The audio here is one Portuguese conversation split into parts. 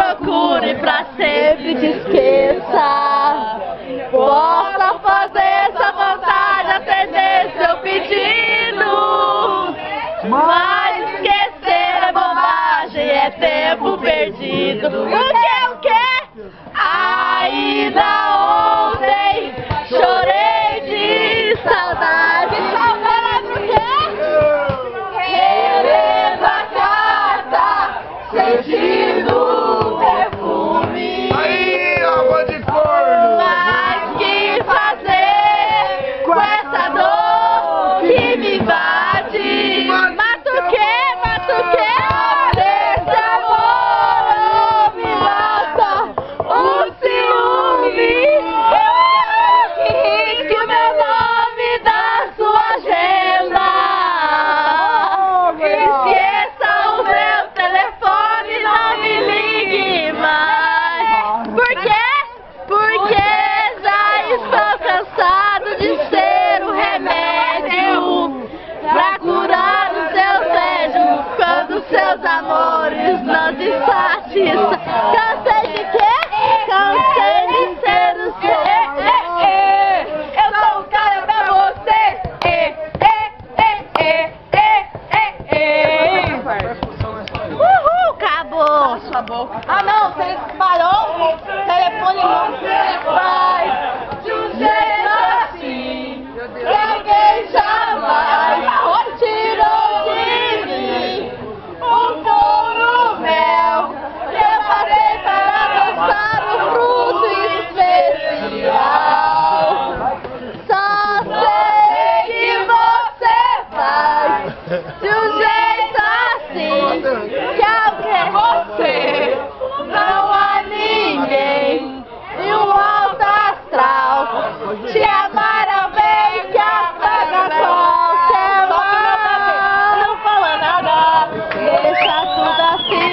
procure pra sempre te esqueça. Possa fazer sua vontade, atender seu pedido, mas esquecer é bobagem, é tempo perdido. O que? Ainda ontem chorei de saudade. Saudade do quê? Querendo a carta, sentindo o perfume. Aí, água de forno. Mas que fazer com essa dor que me invade? Mata o quê? Mata o quê? Desse amor me mata o ciúme. Eu quero que risque o meu nome da sua agenda. Esqueça o meu telefone, não me ligue mais. Por quê? Porque já estou cansado de ser o remédio pra curar o seu tédio quando seus amores não te satisfazem. Cansei de quê? Cansei de ser o seu. Eu sou o cara pra você. Uhul, acabou. Sua boca. Ah não, você parou o telefone vai de um jeito assim que alguém jamais tirou de mim um couro mel que eu passei para dançar o fruto especial. Só sei que você faz de um jeito assim que alguém você não há ninguém em um alto astral te amar alguém que apaga qualquer mal. Não fala nada, deixa tudo assim.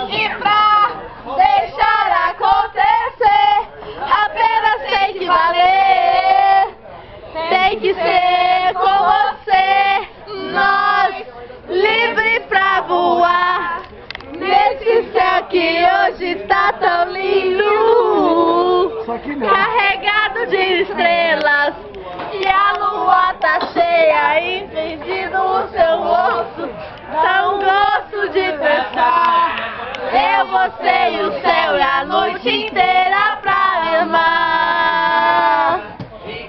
E pra deixar acontecer, apenas tem que valer. Tem que ser com você, nós livre pra voar nesse céu que hoje tá tão lindo, carregado de estrelas, e a lua tá cheia, impedindo o seu rosto, dá um gosto de pensar. Eu, você e o céu e a noite inteira pra amar.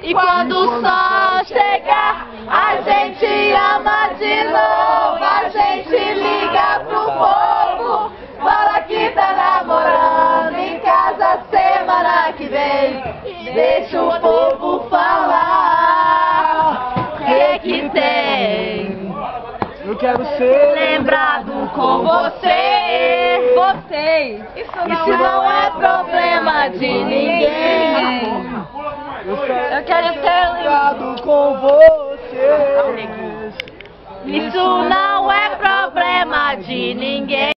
E quando o sol chegar, a gente ama de novo. A gente liga pro povo, fala que tá namorando em casa semana que vem. Deixa o povo falar o que tem. Eu quero ser Lembrado com você. Vocês. Isso não é problema de ninguém. Eu quero ser lembrado com você. Isso não é problema de ninguém.